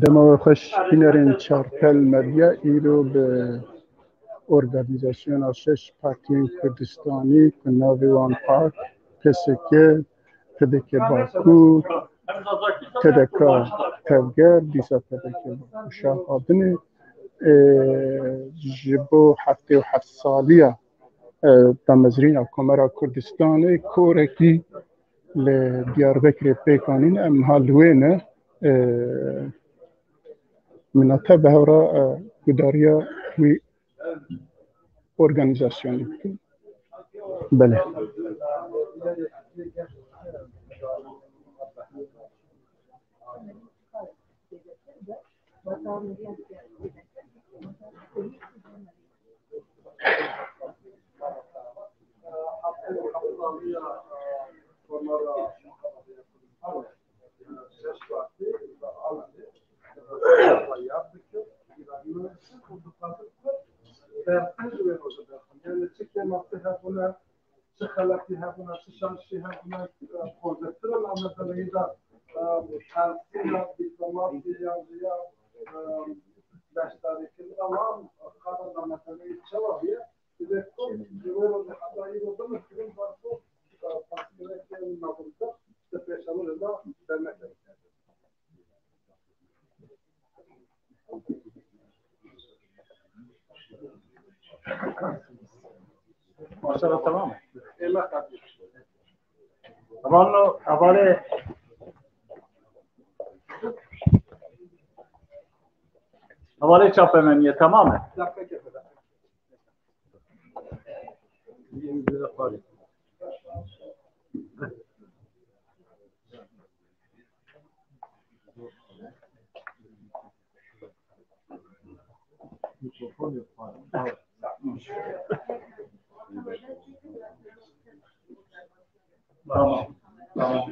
دما خوش بینرین چارتل مدیا ایرو به ارگانیزاسیون شش پارتیین کردستانی که ناوی وان پارک پسکه پدک باکو تدکا تفگر دیسا پدک شاهدنی جبو هفته و 7 سالیه تمزرین کمرا کردستانی کورکی لدیاربکر پیکانین ام هالوینه مناطب هورا گداریا وی ارگانیزاسیون بله yani çi kemaktı hebuna, çi xalati hebuna, çi şansı hebuna, projektörün anlatılayı da şansıyla, diplomatiya, beştarikin ama kadın anlatılayı çavabiye, bir de güvero da hatayı oldu mu, kimin varsa pasiyekin nabızda, işte peşanırında demek gerekir. ماشاءالله تمام حواله حواله چاپمنیه تمامه Tamam. Tamam.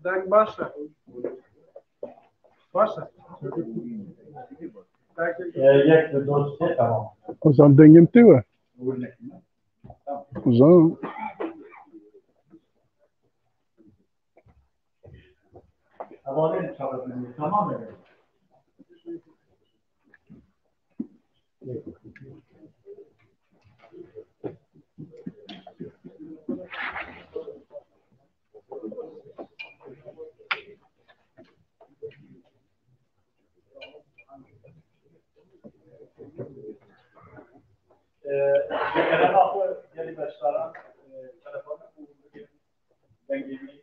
Denk başla. Başla. یک دو سه تمام. O zaman dengim tüve. O zaman حواله چاپمنیه تمامه Kerem abi yeni başlaran telefonu dengeli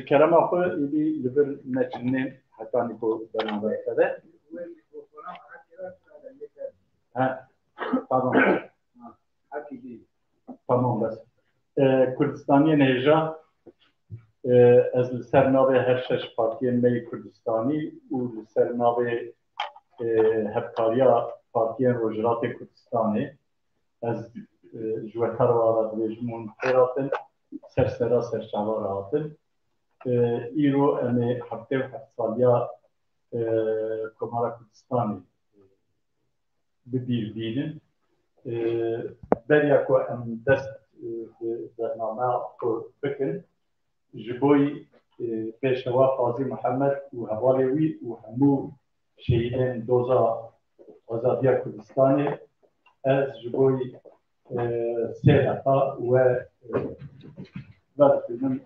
Kerem abi ili liber meçhinin hatta niko beraber ha pardon tamam bas Kurdistani Neja از لسر ناوی هر شش پارتیین می کردستانی و لسر ناوی هفکاریا پارتیین روجرات کردستانی از جوهر وارد ویجمون پیراتن سرسرا سرچاوار هاتن ایرو امی هفته و هفت سالیا کمارا کردستانی ببیر بینن بریا کو ام دست برنامه کو بکن جبوی پیشوا قاضی محمد و حوالی وی و همو شهیدین دوزا آزادی کردستانی از جبوی سه دفعه و بعد من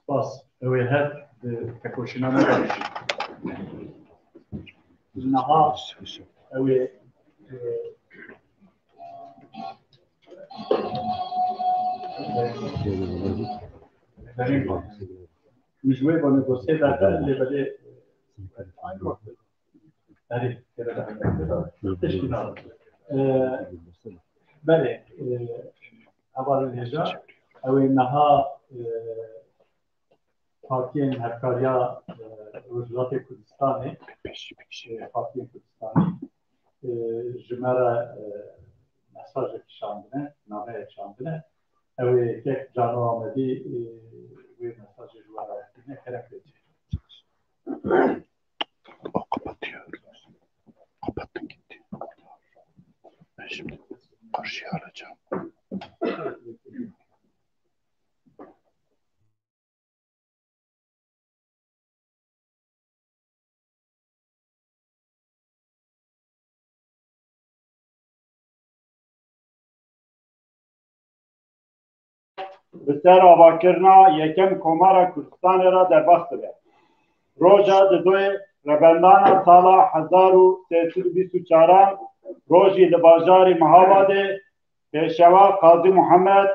باس اوی هد تکوشنا نباشی نها اوی مجموعه با نگوسته در اللي بده aynı وقت تعریف کرده تشکیلات بله اول نجا اوی نها پارتیین هفکاریا روجرات کردستانی پارتیین کردستانی جمعه مساج کشاندنه نامه کشاندنه اوی که جانو آمدی وی مساج جواره اکتینه کرم بیدی O kapatıyor. Kapattın gitti. Ben şimdi karşıya alacağım. بسر آواکرنا یکم کمارا کردستان را در بست بید. روژا دوی ربندان سالا 1324 روژی لباجاری مهاباده پیشوا قاضی محمد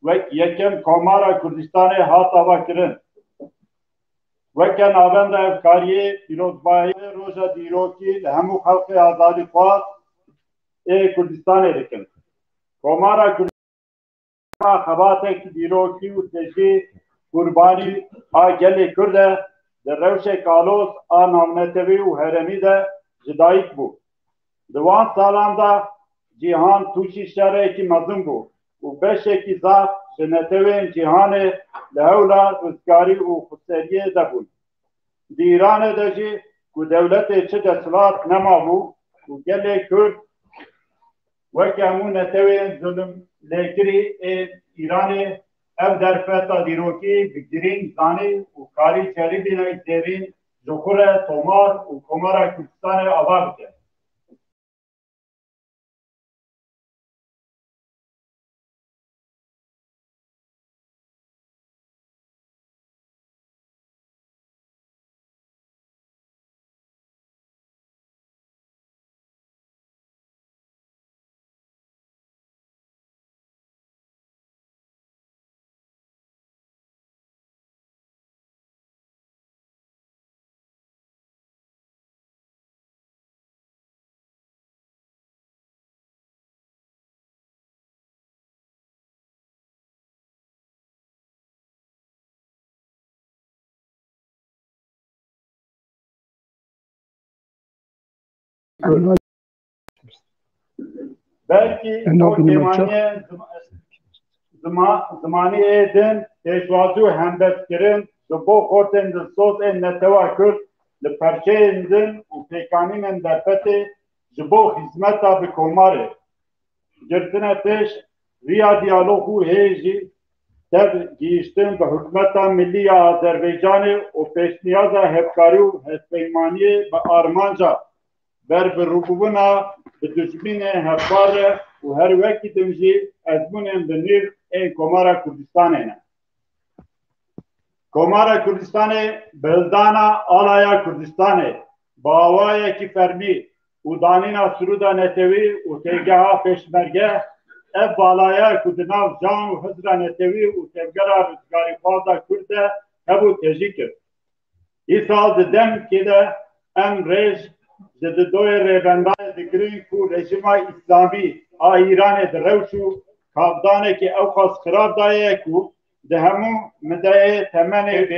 و یکم کمارا کردستان هات آواکرن. وکن آبند افکاری پیروزباهی روژا دیروکی لهمو خلق آزادی خواه کردستان رکن. کمارا کردستان خباتك دیروکی و تجی قربانی آگل کرده در روش کالوس آنامنتوی و هرمی ده جدایک بو. دوان سالان ده جیهان توشی شره کی مظلوم بو و بشه کی ذات جنتوین جیهان لحولا رزگاری و خسریه ده بون. دیران ده جی و دولت چه دسلات نما بو و گل کرد وکمون نتوین ظلم لیکری ایرانی ev derfeta dîrokî bigirîn zanî û karî çelîbîne derîn ji xure tomar û komara Kurdistanê ava bike. belki o temaniye zamanı edin eşvazu hembetkirin bu korten de soz en netevakür li perçeyindin u pekaninin derfeti bu hizmeta bi komare girtine peş riya diyalogu heji dev giyiştin bi hükümeta milliye Azerbaycan'ı o peşniyaza hepkari u hespeymaniye bi Armanca ber bi rububuna bi düşmine hepkare u her vekti demji ezmunen binir en Komara Kurdistan'e. Komara Kurdistan'e beldana alaya Kurdistan'e bağvaya ki fermi u danina suruda netevi u tegaha peşmerge ev balaya kudinav can u hızra netevi u tevgara rüzgari fazla kurde hebu tejikir. İsal dedem ki de em rej zededoye rebendane dikirin ku rejima İslami a İran'e de revşu kavdane ki evkas kırab daye ku de hemu medaye temene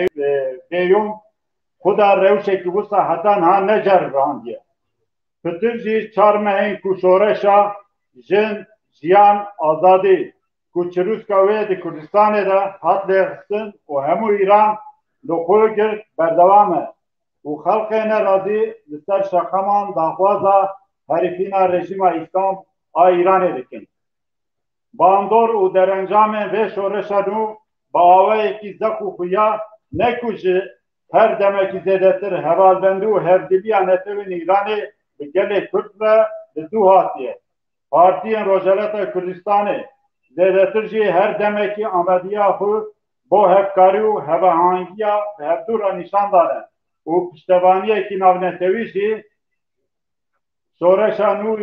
beyum kuda revşe ki vusa hatan ha necer randiye. Pıtır jî çarmehin ku şoreşa jin jiyan azadi ku çiruska ve de Kurdistan'e de hat lehsin o hemu İran lokoyu gir berdevame u halkene razı lister şakaman dahvaza herifina rejima İslam a İran edikin. Bandor u derencame ve şoreşanu bağve ki zaku huya ne kuji her demek zedetir hevalbendu hevdiliya netevin İran'ı gele Kürt ve duhatiye. Partiyen Rojalata Kürdistan'ı zedetir ji her demek ki amediyahu bu hevkari u hevahangiya hevdura nişandane u piştevaniye ki navnetevi ji şoreşanu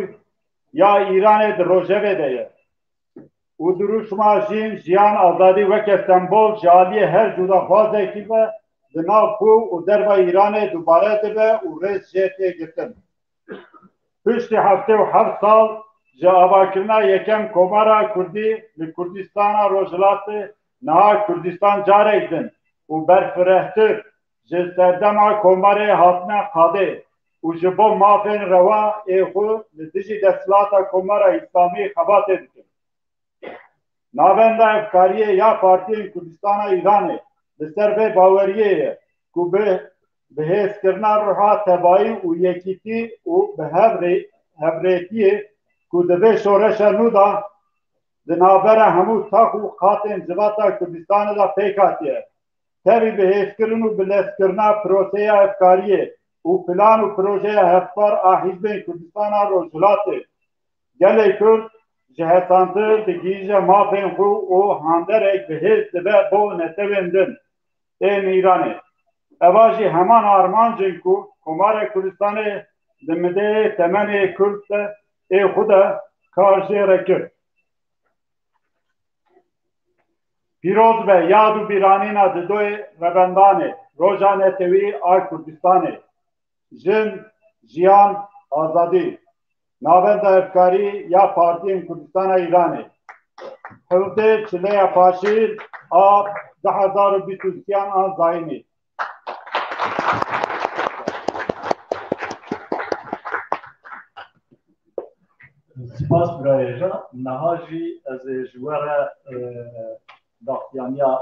ya İran'ı rojeve deye. U duruşma jin jiyan azadi veke sembol jaliye her cuda fazla ekibe dinav ku u derba İran'ı dubare dibe u rez jetiye gitin. Pişti hafte u hafta sal ji avakirina yekem Komara Kurdi li Kurdistan'a rojlatı naha Kurdistan care idin u berfirehtir ji serdema Komarê hatine qadê û ji bo mafên rewa ê xwe li dijî desthilata Komara İslamî xebatê dikin. Navenda evkariyê ya Partiyên Kurdistana İranê li ser vê baweriyê ye ku bi hêzkirina riha tebayî û yekîtî û bi hevretiyê ku divê şoreşa nû da di navbera hemû tax û qatên civata Kurdistanê da pêk hatiye. Tevî bi hêzkirin û bi lezkirina proseya evkariyê û plan û projeya hevpar a Hizbên Kurdistana Rojhilatê gelê Kurd ji hesantir digîje mafên xwe û handerek bi hêz dibe bo netewên din ên İranê. Eva jî heman armancên ku Komara Kurdistanê di mideyê temenê Kurd ê xwe de kar jê re kir. Pîroz be yad û bîranîna didoyê rebendanê roja netewî a Kurdistanê jin jiyan azadî navenda evkarî ya Partiyên Kurdistana İranê hevdê çileya paşîr a 2022 an zayînê. Spas birayêja niha jî ez ê ji we re daxuyaniya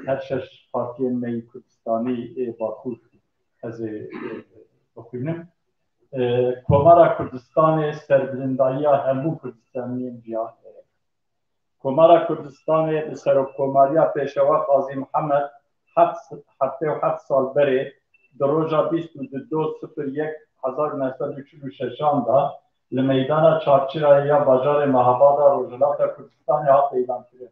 her şeş partiyên me Kurdistanî ê Bakur ez ê bixwînim. Komara Kurdistanê serbirindayiya hemû Kurdistaniyên cihanê ye. Komara Kurdistanê li serokkomariya pêşeva Qazî Mihemed heftê û heft sal berê di roja 22.01.1946 da li meydana çarçırayê ya bajarê Mehabada Rojhilata Kurdistanê hat elankirin.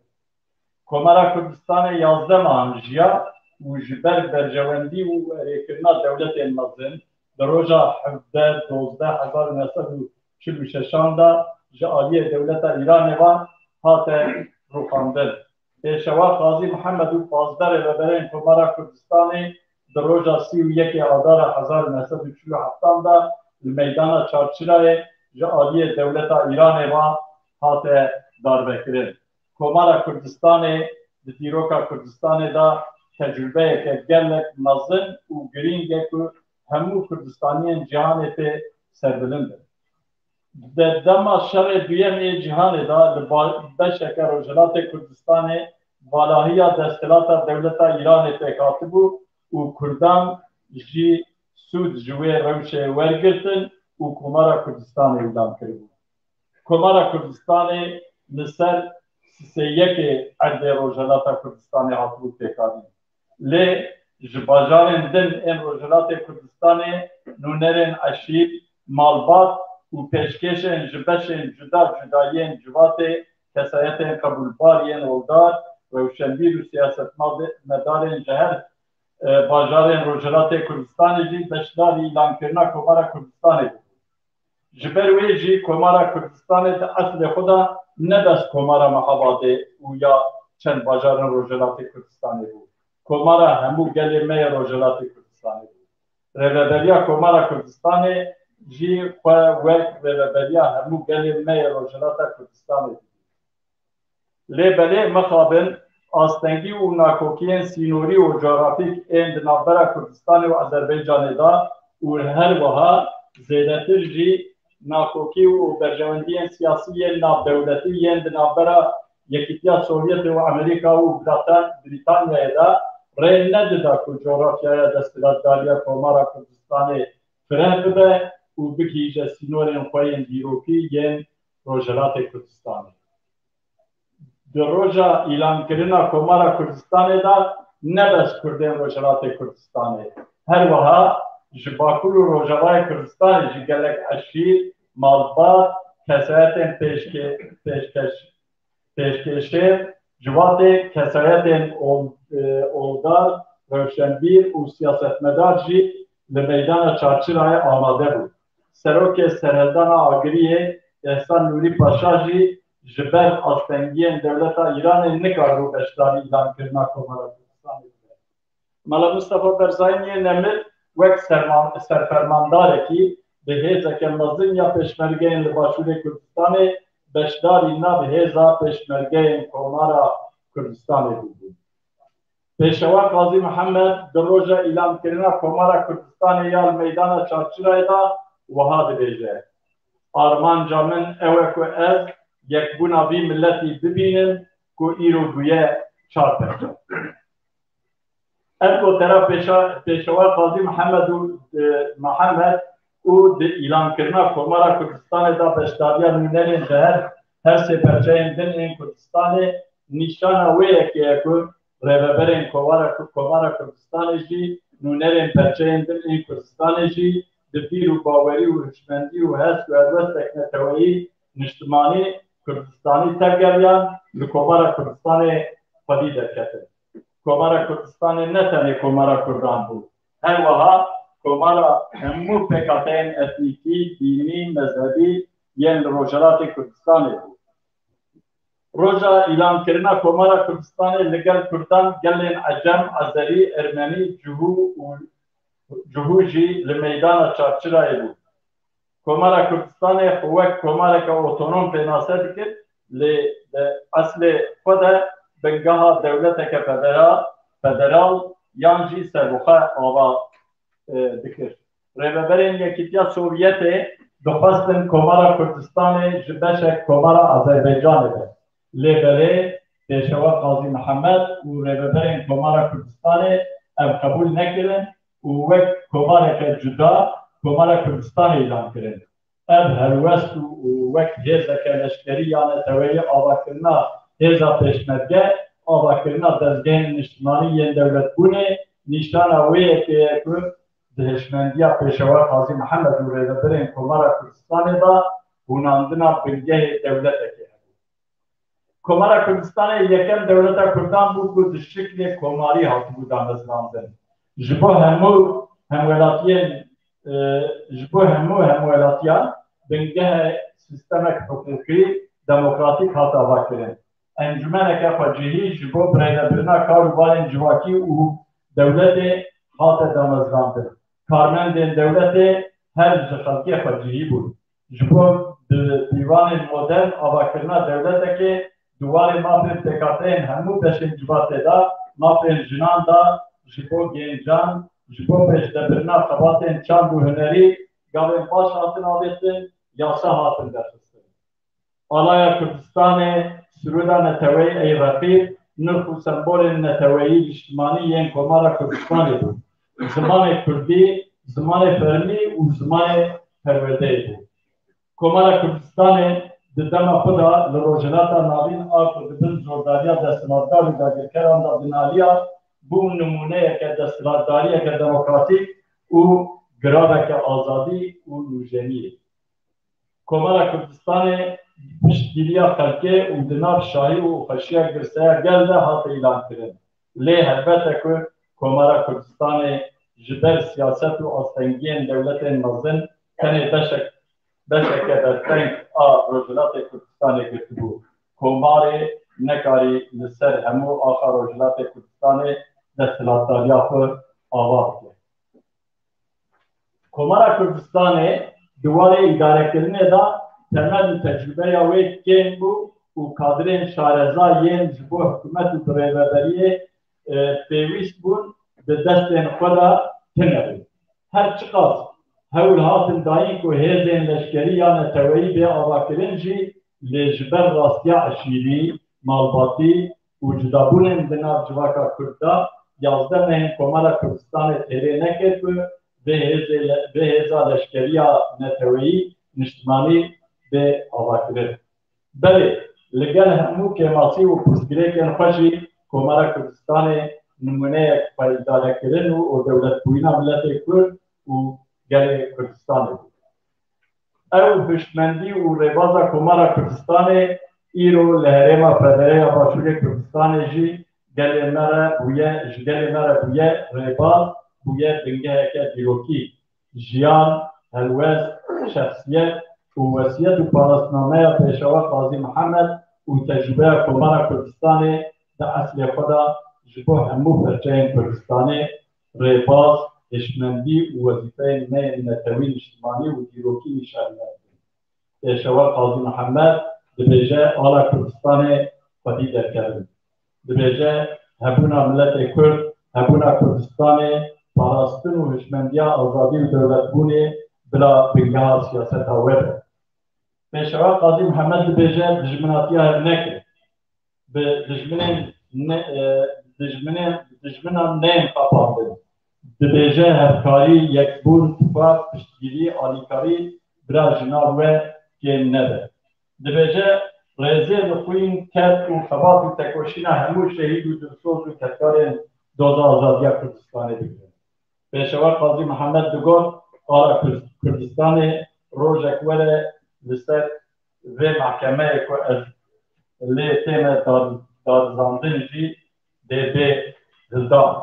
Komara Kurdistanê 11 mehan jiya û ji ber berjewendî û erêkirina dewletên mezin di roja 17.12.1946 da ji aliyê dewleta İranê ve hate rûxandin. Pêşeva Qazî Mihemed û pazberê veberên Komara Kurdistanê di roja 31 Adara 1947 da li meydana çarçırayê ji aliyê dewleta İranê ve hate darvekirin. Komara Kurdistanê di dîroka Kurdistanê da tecrübeyeke gelek mezin û girîng ye ku hemû Kurdistaniyên cihanê tê serbilindir. دما شر دویمی جهان دا بشک روجلات کردستان والahiyya destkelata devleta İranê pêkatibû û Kurdan jî sûd ji wê rewşê wergirtin û Komara Kurdistanê elan kiribû. Komara Kurdistanê li ser sisêyekê erdê Rojelata Kurdistanê hatibû pêkatîn. Lê ji bajarên din ên Rojelatê Kurdistanê nûnerên eşîr, malbat û pêşkêşên ji beşên cuda cudayên civatê kesayetên qebûlbariyên oldar rewşenbîr û siyasetmedarên ji her bajarên Rojelatê Kurdistanê jî beşdarî îlankirina Komara Kurdistanê bû. Ji ber wê jî Komara Kurdistanê di eslê xwe de ne bes Komara Mehabadê û ya çend bajarên Rojelatê Kurdistanê bû. Komara hemû gelê me ya Rojelatê Kurdistanê bû. Rêveberiya Komara Kurdistanê jî xwe wek rêveberiya hemû gelê me ya Rojelata Kurdistanê bû. Lê belê mixabin astengî û nakokiyên sînorî û coğrafîk ên di navbera Kurdistanê û Azerbaycanê da û her wiha zêdetir jî nakokî û berjewendiyên siyasî yên navdewletî yên di navbera Yekîtiya Sovyetê û Amerîka û Brîtanyayê de rê nedida ku coğrafyaya desthilatdariya Komara Kurdistanê fireh bibe û bigîje sînorên xwe yên dîrokî yên Rojelatê Kurdistanê. Di roja îlankirina Komara Kurdistanê de ne bes Kurdên Rojelatê Kurdistanê. Her wiha ji Bakur û Rojavayê Kurdistanê jî gelek eşîr, malbat, kesayetên pêşkêşêr, civatê kesayetên oldar, rewşenbîr û siyasetmedar jî li meydana çarçırayê amade bû. Serokê Serhildana Agiriyê Ehsan Nûrî Paşa jî ji ber astengiyên devleta Îranê nikaribû beşdarî îlankirina Komara Kurdistanê bibe. Mala Mustafa Berzaniyê Nemir wek serfermandarekî bi hêzeke mezin ya pêşmergeyên li Başûrê Kurdistanê beşdarî nav hêza pêşmergeyên Komara Kurdistanê bû. Pêşewa Qazî Mihemed di roja îlankirina Komara Kurdistanê ya li meydana çarçırayê da wiha dibêje. Armanca min ew e ku ez yekbûna vî milletî bibînim ku îro bûye çar pêşe. Ev gotera Pêşewa Qazî Mihemed û di îlankirina Komara Kurdistanê da beşdariya nûnerên ji her sê perçeyên din ên Kurdistanê nîşana wê yekê ye ku rêveberên Komara Kurdistanê jî nûnerên perçeyên din ên Kurdistanê jî di bîr û bawerî û hişmendî û hesk û helbestek neteweyî niştimanî Kurdistanî tergeriyan li Komara Kurdistanê xwedî derketin. Komara Kurdistanê ne tenê Komara Kurdan bû. Her wiha Komara hemû pêkateyên etnîkî, dînî, mezhebî yên li Rojelatê Kurdistanê bû. Roja îlankirina Komara Kurdistanê li gel Kurdan gelên Ecem, Azerî, Ermenî, Cihû jî li meydana çarçırayê bû. Komara Kurdistanê xwe wek komareka otonom pênase dikir lê di eslê xwe de bingeha dewleteke federal yan jî serbuxwe ava dikir. Rêveberên Yekîtiya Sovyetê dixwestin Komara Kurdistanê ji beşek Komara Azerbaycanê be. Lê belê Pêşewa Qazî Mihemed û rêveberên Komara Kurdistanê ev qebûl nekirin û wek komareke cuda Komara Kurdistanê elan kirin. Ev helwest û wek hêzeke leşkerî ya neteweyî avakirina hêza pêşmerge, avakirina dezgehên niştimanî yên dewletbûnê nîşana wê yekê ye ku di hişmendiya Pêşewa Qazî Mihemed û rêveberên Komara Kurdistanê da hûnandina bingehê dewletekê hebû. Komara Kurdistanê yekem dewleta Kurdan bû ku di şiklê komarî hatibû damezrandin. Ji bo hemû hemwelatiyên hemwelatiyan bingehe sistemek hukukî demokratîk hat avakirin. Encûmeneke xwecihî ji bo birêvebirina karûbarên civakî û dewletê hate damezrandin. Karmendên dewletê her ji xelkê xwecihî bûn. Ji bo dîwanên modern avakirina dewletekê duwarê mafên pêkateyên hemû beşên civatê da mafên jinan da ji bo gêncan ji bo pêşdebirina xebatên çand û hunerî gavên baş hatin avêtin yasa hatın dersi. Alaya Kürdistan'ı Sürüda Neteveyi ey rakib nırfu sembolün neteveyi içtimani yen komara Kürdistan'ı bu. Zamanı Kürdi, zamanı fermi u zamanı pervedeyi bu. Komara Kürdistan'ı didema kuda lirojinata navin Kürdistan'ın zordariya destinatları da gerkeran da dinaliya bu numuneye ke destinatariye ke demokratik u grave ke azadi u nujeniye. Komara Kürdistan'ı piştgiriya xelkê û di nav şahî û xweşiya girseya gel de hat îlan kirin. Lê helbete ku Komara Kurdistanê ji ber siyaset û astengiyên dewletên mezin tenê beşeke berteng a Rojhilatê Kurdistanê girtibû. Komarê nekarî li ser hemû axa Rojhilatê Kurdistanê desthilatdariya xwe ava bike. Komara Kurdistanê di warê îdarekirinê da temel tecrübeya wê kêm bû û kadrên şareza yên ji bo hikûmet û birêveberiyê pêwîst bûn di destên xwe de tinebûn. Her çi qas hewl hatin dayîn ku hêzên leşkerî ya neteweyî bê avakirin jî lê ji ber rastiya eşîrî, malbatî û cudabûnên di nav civaka Kurd da yazdemehên Komara Kurdistanê têrê nekir ku vê hêza leşkeriya neteweyî niştimanî bê avakirin. Belê li gel hemû kêmasî û pirsgirêkên xwe jî Komara Kurdistanê numuneyek xweddarekirin û dewletbûyîna miletê Kurd û gelê Kurdistanê bû. Ew hişmendî û rêbaza Komara Kurdistanê îro li herêma Federeya Başûrê Kurdistanê jî gelê me re bûye ji gelê me re bûye rêbaz bûye bingeheke dîrokî, jiyan, helwest, şexsiyet û wesiyet û parastnameya Pêşeva Qazî Mihemed û tecrübeya Komara Kurdistanê di eslê xwe de ji bo hemû firçeyên Kurdistanê rêbaz, hişmendî û wezîfeyên me yên netewî niştimanî û dîrokî nîşanî kirin. Pêşeva Qazî Mihemed dibêje ala Kurdistanê xwedî derkevin. Dibêje hebûna miletê Kurd, hebûna Kurdistanê parastin û hişmendiya azadî û dewletbûnê bila bingeha siyaseta we be. Pêşeva Qazî Mihemed dibêje dijminatiya hev nekir. Bi dijminan neyên xapandin. Dibêje hevkarî, yekbûn, tifak, piştgirî, alîkarî bira ji nav we kêm nebe. Dibêje rêzê li xwîn ket û xebat û tekoşîna hemû şehîd û dilsoz û ketkarên doza azadiya Kurdistanê bigirin. Pêşeva Qazî Mihemed digot ala Kurdistanê rojek were li ser vê mahkemeyê ku ez lê tême darizandin jî dê bê hildan.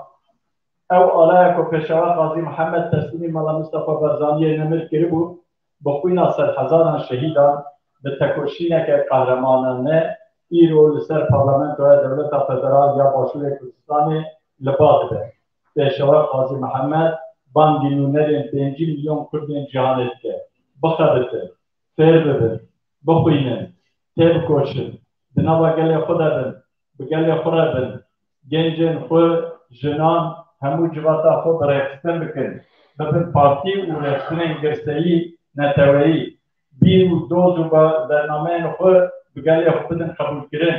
Ew alaya ku Pêşeva Qazî Mihemed teslîmî Mala Mustafa Barzaniyê nemir kiribû, bi xwîna serhezaran şehîdan bi tekoşîneke qehremanane îro li ser Parlamentoya Dewleta Federal ya Başûrê Kurdistanê li ba dibe. Pêşeva Qazî Mihemed bandî nûnerên 5 milyon Kurdên cîhanê dike. Bixebitin, fêr bibin, bixwînin, tê bikoşin, di nava gelê xwe de bin, bi gelê xwe re bin, gencên xwe, jinan, hemû civata xwe bi rêxistin bikin, bibin partî û rêxistinên girseyî, neteweyî, bîr û doz û bernameyên xwe bi gelê xwe bidin qebûlkirin.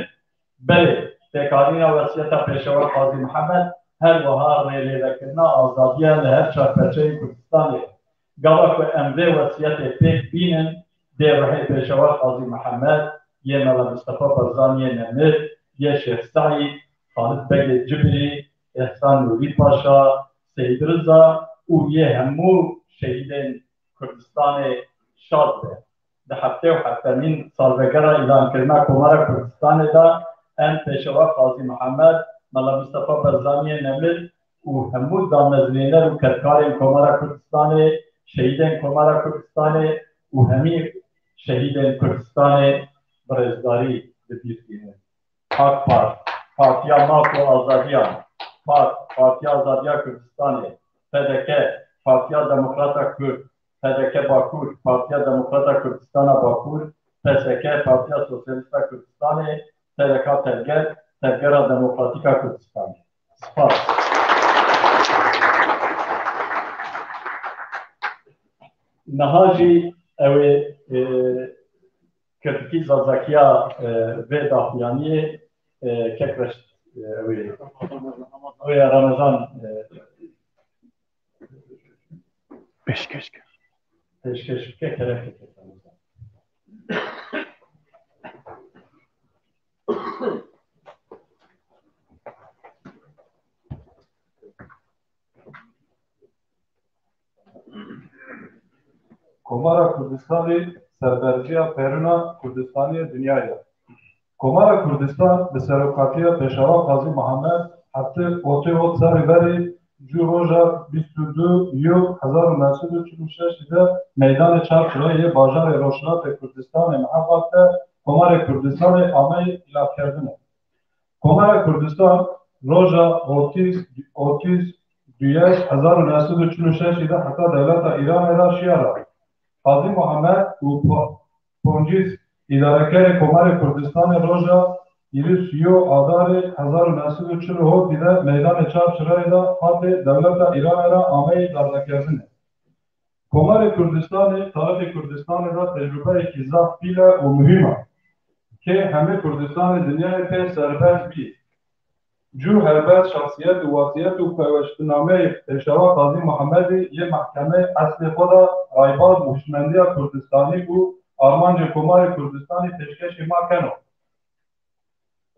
Belê, têkarîna wesiyeta Pêşeva Qazî Mihemed her wiha rêlêvekirina azadiya li her çarpêçeyên Kurdistanê. Gava ku em vê wesiyetê pêk bînin, dê rihê Pêşeva Qazî Mihemed, yê Mela Mustafa Barzaniyê Nemir, yê Şêx Saîd, Xalid Begê Cibrî, Ehsan Nûrî Paşa, Seyid Riza û yê hemû şehîdên Kurdistanê şad be. Di heftê û heftemîn salvegera îlankirina Komara Kurdistanê da em Pêşeva Qazî Mihemed, Mela Mustafa Barzaniyê Nemir û hemû damezlêner û ketkarên Komara Kurdistanê, şehîdên Komara Kurdistanê û hemî şehîdên Kurdistanê bi rêzdarî dibîrînin. Pak Pak, Partiya Maf û Azadiyan, Pak, Partiya Azadiya Kurdistanê, PDK, Partiya Demokrata Kurd, PDK Bakur, Partiya Demokrata Kurdistana Bakur, PSK, Partiya Sosyalista Kurdistanê, TDK Telger, Telgera Demokratîka Kurdistanê. Spas. Niha jî ew ê Kötüki Zazakiya ve Dafyaniye Kekreş ve Ramazan Peşkeş. Peşkeşke Kerek Komara Kurdistan'ı serberciya Peruna Kurdistan'ı dünyaya. Komara Kurdistan bi serokatiya Peşava Qazi Muhammed hattı otu sarıveri Curoja 22 yıl 1946 de meydan çarşıya bajar Roşnat Kurdistan'ı muhabbatte Komara Kurdistan'ı amel ilaf kerdine. Komara Kurdistan Roja 30 düyez 1946 de hatta devleta İran era şiara. Qazi Muhammed u Poncis İdarekere Komara Kurdistan Roja İrisiyo Adarı 1940 dide meydan çarşıya da hatta devleta İran era amel dardakerdine. Komara Kürdistan'ı, Tarih Kürdistan'ı da tecrübe-i zafile ve mühime ki hemi Kürdistan'ı dünyaya pe serbest bir. Cu helbet şahsiyet ve vasiyet ve peveştiname Peşava Qazi Muhammed'i ye mahkeme asli koda Raybaz Huşmendiya Kürdistan'ı bu Armanca Komara Kürdistan'ı teşkeşi makeno.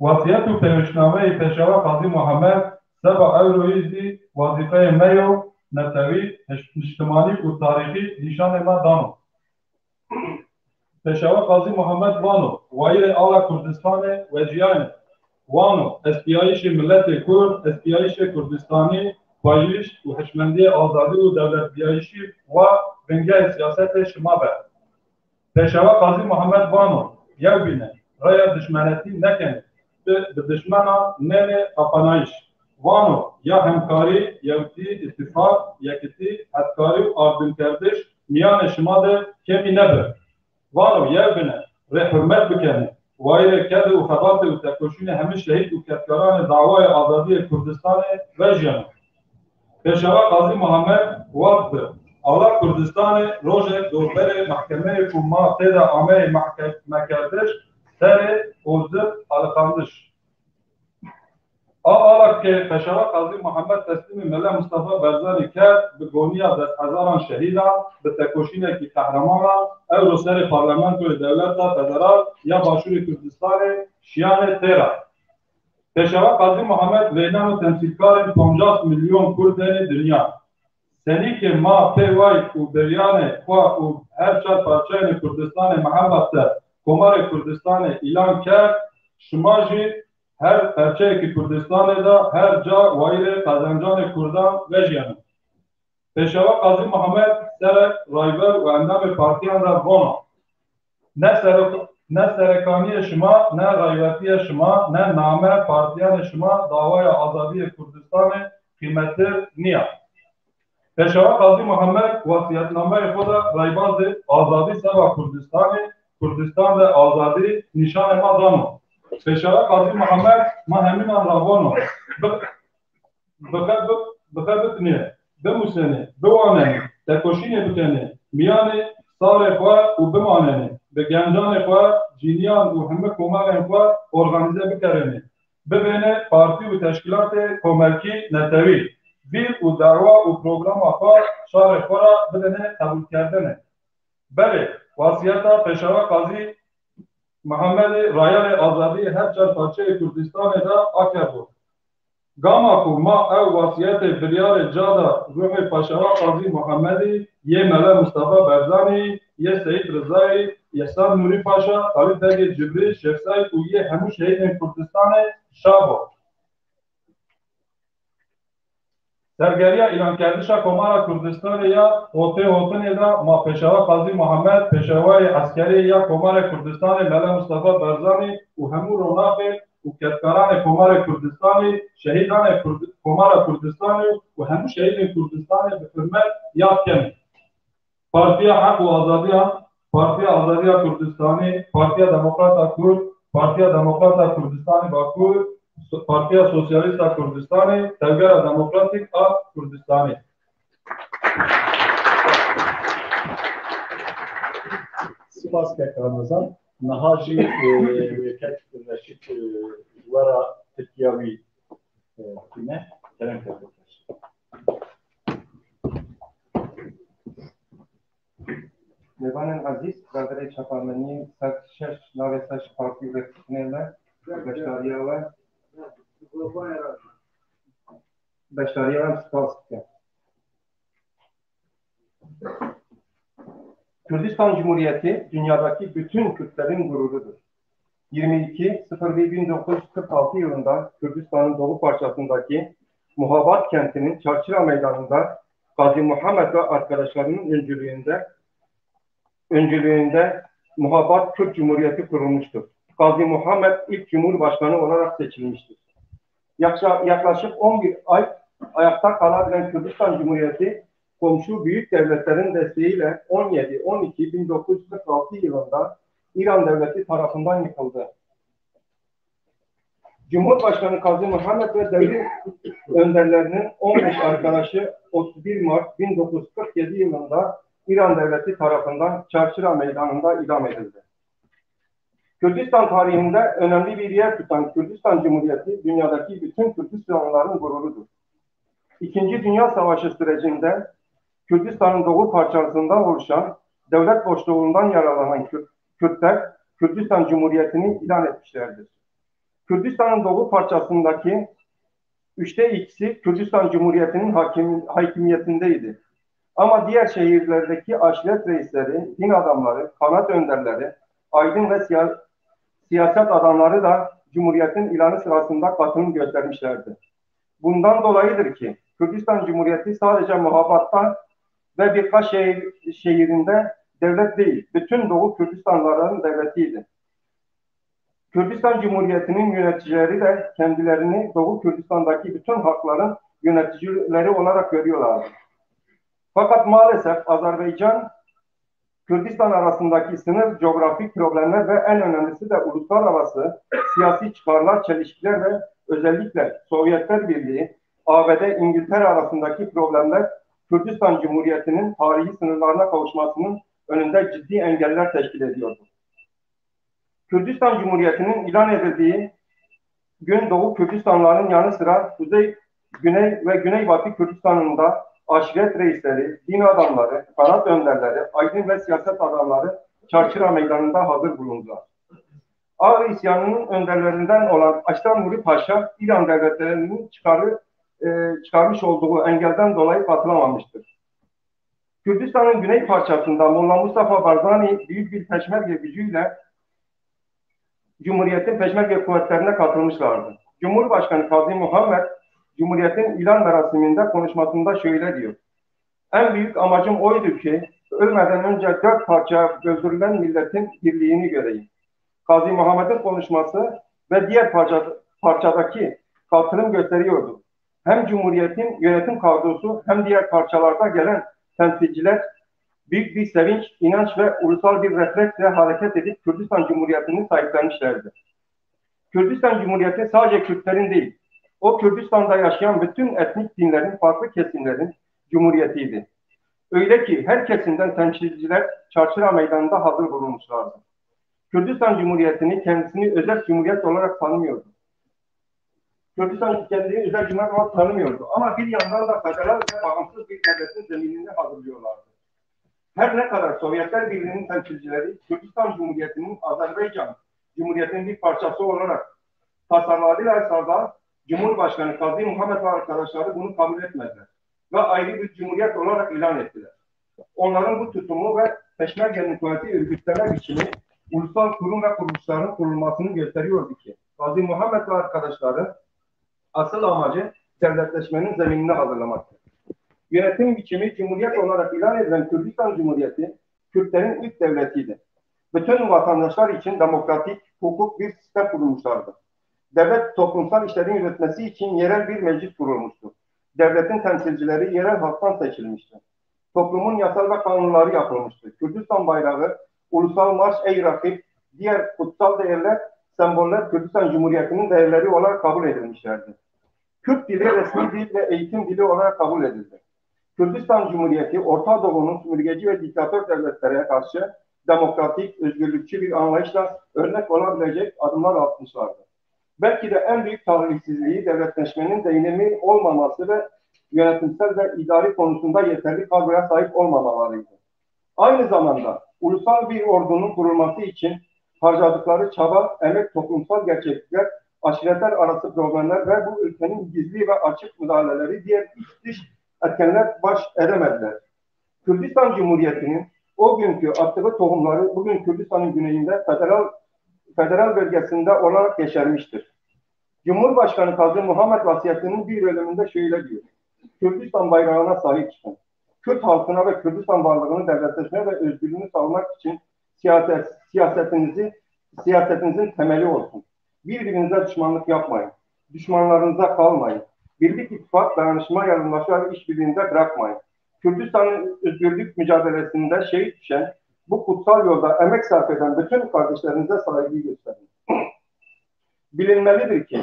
Vasiyet ve peveştiname Peşava Qazi Muhammed seba evroizdi vazife meyo نتوی اجتماعی و تاریخی نشان ما دانو. پشاور قاضی محمد وانو وایر آلا کردستان و جیان وانو استیایش ملت کرد استیایش کردستانی پایش و حشمندی آزادی و دولت بیایشی و بنگه سیاست شما به. پشاور قاضی محمد وانو یو بینه رای دشمنتی نکنه به دشمنان نمه اپانایش. وانو یا همکاری یوتی اتفاق یکتی حدکاری و آردن کردش میان شما ده کمی نبر وانو یه بینه ره حرمت بکنه وایر کد و خطات و تکشین همه شهید و کدکاران دعوای آزادی کردستان و جیان پیشوا قاضی محمد وقت اولا کردستان روژ دوربر محکمه کما تیدا آمه مکردش سر اوزد alakandış. آلا که پشاور قاضی محمد تسلیم مله مصطفی برزانی کرد به گونیا دست هزاران شهیدان به تکشین که قهرمانان او رو سر پارلمانت و دولت فدرال یا باشور کردستان شیان تیرا. پشاور قاضی محمد ویدن و تمثیلکار 50 میلیون کردن دنیا. سنی که ما پیوای و بریان خواه و هر چند پارچه کردستان محبت کمار کردستان اعلان کرد شما جی هر پرچه که کردستان دا هر جا وایر قزنجان کردان و جیانه. پیشوا قاضی محمد سر رایبر و اندام پارتیان را بانه. نه سرکانی شما، نه رایبرتی شما، نه نامه پارتیان شما دعوای آزادی کردستان قیمتر نیا. پیشوا قاضی محمد وصیتنامه خود رایباز آزادی سبا کردستان دا آزادی نشان ما دانه. پیشوا قاضی محمد ما همین روانو بخبتنه بموسنه بوانه تکشینه بکنه میانه سال خواه و بمانه به گنجان خواه جینیان و همه کمال خواه ارگانیزه بکرنه ببینه پارتی و تشکیلات کمکی نتوی ویر و دعوا و پروگرام خواه شهر خواه را بدنه قبول کردنه بله وصیتا پیشوا قاضی محمد رایال آزادی هر چند پارچه کردستان دا آکر بود. گاما کو ما او وصیت بریار جادا روح پشاوا قاضی محمدی یه مله مصطفی برزانی یه سید رضایی یه سام نوری پاشا خالد دگ جبری شیخ سعید و یه همون شهید کردستان شابو. سرگریا اعلان کردشا کمارا کردستان یا هوتن دا ما پیشوا قاضی محمد پیشوای عسکری یا کمارا کردستان مله مصطفی برزانی و همون روناق و کتکاران کمارا کردستانی شهیدان کمارا کردستانی و همون شهید کردستانی به فرمت یاد کنیم. پارتی حق و آزادی پارتی آزادی کردستانی پارتی دموکرات کرد پارتی دموکرات کردستانی باکور پارتی سوسیالیست کردستانی تلگر دموکراتیک کردستانی spas ke Ramazan nahaji ülket Reşit Jwara Türkiye'yi yine terem yapıyor. Lebanon Aziz, Radre Çapameni, Sakşeş, Navesaş Parti ve Kutneler, Beşariye ve Spasya. Kürdistan Cumhuriyeti dünyadaki bütün Kürtlerin gururudur. 22.01.1946 yılında Kürdistan'ın doğu parçasındaki Muhabat kentinin Çarçıra Meydanı'nda Gazi Muhammed ve arkadaşlarının öncülüğünde Muhabat Kürt Cumhuriyeti kurulmuştur. Gazi Muhammed ilk Cumhurbaşkanı olarak seçilmiştir. Yaklaşık 11 ay ayakta kalabilen Kürdistan Cumhuriyeti komşu büyük devletlerin desteğiyle 17-12-1946 yılında İran devleti tarafından yıkıldı. Cumhurbaşkanı Gazi Muhammed ve devlet önderlerinin 15 arkadaşı 31 Mart 1947 yılında İran devleti tarafından Çarçıra Meydanı'nda idam edildi. Kürdistan tarihinde önemli bir yer tutan Kürdistan Cumhuriyeti dünyadaki bütün Kürdistanlıların gururudur. İkinci Dünya Savaşı sürecinde Kürdistan'ın doğu parçasından oluşan devlet boşluğundan yararlanan Kürtler Kürdistan Cumhuriyeti'ni ilan etmişlerdir. Kürdistan'ın doğu parçasındaki 2/3 Kürdistan Cumhuriyeti'nin hakimiyetindeydi. Ama diğer şehirlerdeki aşiret reisleri, din adamları, kanaat önderleri, aydın ve siyaset adamları da Cumhuriyet'in ilanı sırasında katılım göstermişlerdi. Bundan dolayıdır ki Kürdistan Cumhuriyeti sadece Muhabat'ta ve birkaç şehirinde devlet değil, bütün Doğu Kürdistanlıların devletiydi. Kürdistan Cumhuriyeti'nin yöneticileri de kendilerini Doğu Kürdistan'daki bütün halkların yöneticileri olarak görüyorlardı. Fakat maalesef Azerbaycan, Kürdistan arasındaki sınır, coğrafik problemler ve en önemlisi de uluslararası siyasi çıkarlar, çelişkiler ve özellikle Sovyetler Birliği, ABD, İngiltere arasındaki problemler Kürdistan Cumhuriyeti'nin tarihi sınırlarına kavuşmasının önünde ciddi engeller teşkil ediyordu. Kürdistan Cumhuriyeti'nin ilan edildiği gün Doğu Kürdistanların yanı sıra Kuzey, Güney ve Güneybatı Kürdistan'ın da aşiret reisleri, din adamları, kanaat önderleri, aydın ve siyaset adamları Çarçıra Meydanı'nda hazır bulundular. Ağrı isyanının önderlerinden olan Aştar Nuri Paşa, İran devletlerinin çıkarmış olduğu engelden dolayı katılamamıştır. Kürdistan'ın güney parçasında Molla Mustafa Barzani büyük bir peşmerge gücüyle Cumhuriyet'in peşmerge kuvvetlerine katılmışlardı. Cumhurbaşkanı Gazi Muhammed, Cumhuriyet'in ilan merasiminde konuşmasında şöyle diyor: "En büyük amacım oydu ki ölmeden önce 4 parçaya böldürülen milletin birliğini göreyim." Gazi Muhammed'in konuşması ve diğer parçadaki katılım gösteriyordu. Hem Cumhuriyet'in yönetim kadrosu hem diğer parçalarda gelen temsilciler büyük bir sevinç, inanç ve ulusal bir refleksle hareket edip Kürdistan Cumhuriyeti'ni sahiplenmişlerdi. Kürdistan Cumhuriyeti sadece Kürtlerin değil, o Kürdistan'da yaşayan bütün etnik dinlerin, farklı kesimlerin cumhuriyetiydi. Öyle ki her kesimden temsilciler Çarçıra Meydanı'nda hazır bulunmuşlardı. Kürdistan Cumhuriyeti'ni kendisini özel cumhuriyet olarak tanımıyordu. Kürdistan kendini özel cumhuriyet olarak tanımıyordu. Ama bir yandan da federal ve bağımsız bir devletin zeminini hazırlıyorlardı. Her ne kadar Sovyetler Birliği'nin temsilcileri Kürdistan Cumhuriyeti'nin Azerbaycan Cumhuriyeti'nin bir parçası olarak tasarladılarsa da Cumhurbaşkanı Gazi Muhammed ve arkadaşları bunu kabul etmediler ve ayrı bir cumhuriyet olarak ilan ettiler. Onların bu tutumu ve peşmergenin kuvveti örgütleme biçimi ulusal kurum ve kuruluşların kurulmasını gösteriyordu ki Gazi Muhammed ve arkadaşları asıl amacı devletleşmenin zeminini hazırlamaktır. Yönetim biçimi cumhuriyet olarak ilan edilen Kürdistan Cumhuriyeti, Kürtlerin ilk devletiydi. Bütün vatandaşlar için demokratik, hukuk bir sistem kurulmuşlardı. Devlet toplumsal işlerin yürütmesi için yerel bir meclis kurulmuştu. Devletin temsilcileri yerel halktan seçilmişti. Toplumun yasal ve kanunları yapılmıştı. Kürdistan bayrağı, ulusal marş, ey rakip, diğer kutsal değerler, semboller Kürdistan Cumhuriyeti'nin değerleri olarak kabul edilmişlerdi. Kürt dili resmi dil ve eğitim dili olarak kabul edildi. Kürdistan Cumhuriyeti, Orta Doğu'nun sömürgeci ve diktatör devletlere karşı demokratik, özgürlükçü bir anlayışla örnek olabilecek adımlar atmışlardı. Belki de en büyük talihsizliği devletleşmenin değinimi olmaması ve yönetimsel ve idari konusunda yeterli kadroya sahip olmamalarıydı. Aynı zamanda ulusal bir ordunun kurulması için harcadıkları çaba, emek, toplumsal gerçeklikler, aşiretler arası problemler ve bu ülkenin gizli ve açık müdahaleleri diğer iç dış etkenler baş edemediler. Kürdistan Cumhuriyeti'nin o günkü attığı tohumları bugün Kürdistan'ın güneyinde federal bölgesinde olarak yeşermiştir. Cumhurbaşkanı Kazım Muhammed vasiyetinin bir bölümünde şöyle diyor: Kürdistan bayrağına sahip çıkın. Kürt halkına ve Kürdistan varlığını devletleşme ve özgürlüğünü savunmak için siyasetinizin temeli olsun. Birbirinize düşmanlık yapmayın. Düşmanlarınıza kalmayın. Birlik, ittifak, dayanışma, yardımlaşma ve işbirliğinde bırakmayın. Kürdistan'ın özgürlük mücadelesinde şehit düşen, bu kutsal yolda emek sarf eden bütün kardeşlerinize saygı gösterin. Bilinmelidir ki,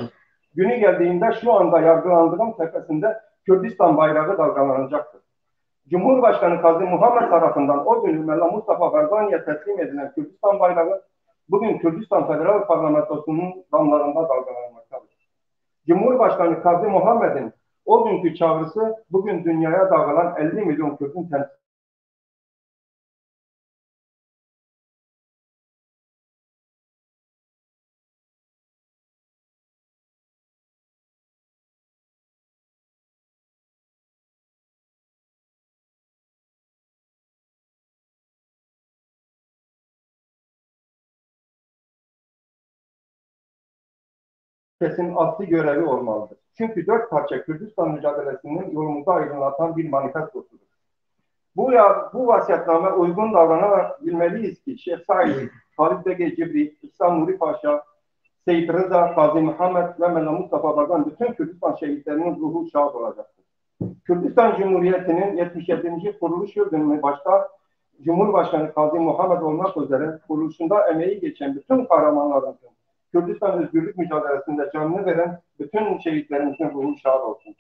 günü geldiğinde şu anda yargılandığım tepesinde Kürdistan bayrağı dalgalanacaktır. Cumhurbaşkanı Kazım Muhammed tarafından o gün Molla Mustafa Barzani'ye teslim edilen Kürdistan bayrağı, bugün Kürdistan Federal Parlamentosu'nun damlarında dalgalanmaktadır. Cumhurbaşkanı Kazım Muhammed'in o günkü çağrısı, bugün dünyaya dağılan 50 milyon Kürt'ün temsil. Kesin asli görevi olmalıdır. Çünkü 4 parça Kürdistan mücadelesinin yolumuzu aydınlatan bir manifestosudur. Bu vasiyetname uygun davranabilmeliyiz ki Şeyh Said, Halid Bege Cibri, İhsan Nuri Paşa, Seyyid Rıza, Gazi Muhammed ve Molla Mustafa Barzani bütün Kürdistan şehitlerinin ruhu şahit olacaktır. Kürdistan Cumhuriyeti'nin 77. kuruluş yıl dönümü başta Cumhurbaşkanı Kazım Muhammed olmak üzere kuruluşunda emeği geçen bütün kahramanlarımızın, Kürdistan özgürlük mücadelesinde canını veren bütün şehitlerimizin ruhu şad olsun.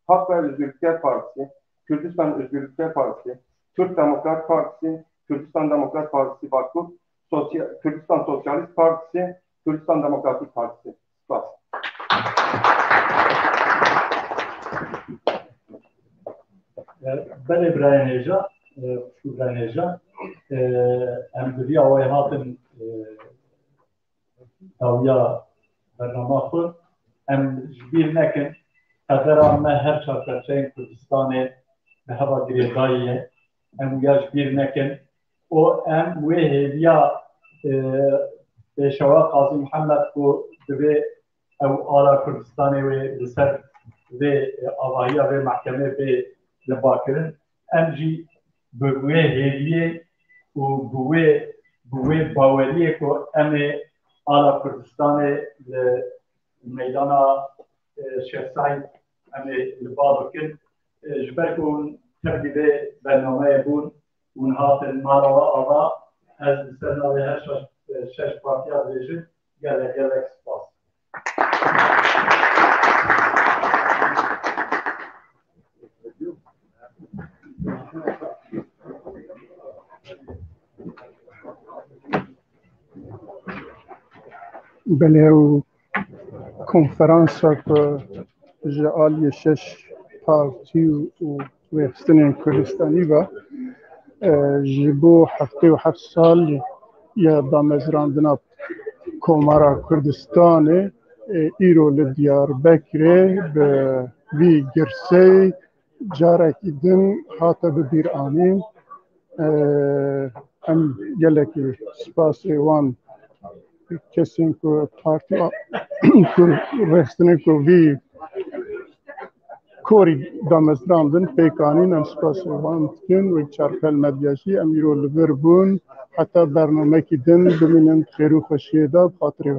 Hak ve Özgürlükler Partisi, Kürdistan Özgürlükler Partisi, Türk Demokrat Partisi, Kürdistan Demokrat Partisi Vakıf, Kürdistan Sosyalist Partisi, Kürdistan Demokratik Partisi. Bas. Ben İbrahim Neca, İbrahim Neca, emdiriye havayatın tavya bernamafı, bir nekin kadar me her çarpıçayın Kürdistan'ı ve hava gireydayiye, yaş bir nekin o ve hediya Peşava Kazım Muhammed bu ve ala Kürdistan'ı ve liser ve avahiya ve mahkeme ve lebakirin emci bu hediye bu baweliye ko eme ala Kürdistan'ı meydana Şeyh Said eme libadokin jberkun tebdide bernameye bun unhatın marava ala az biserna ve her şeş partiya rejim gelek spas. بله کنفرانس جعالی شش پارتی و ویستن کردستانی و جبو هفته و 7 سال یا دامزراندنا کمارا کردستان ایرو لدیار بکره به وی گرسه جارک دن حتی ببیر آنیم ام یلکی سپاس وان kesin ko parti ko restine ko vi kori damezrandın pekanin em spasovantin ve çarpel medyası emiro liberbun hatta bernameki din biminin xeru xeşiyeda fatri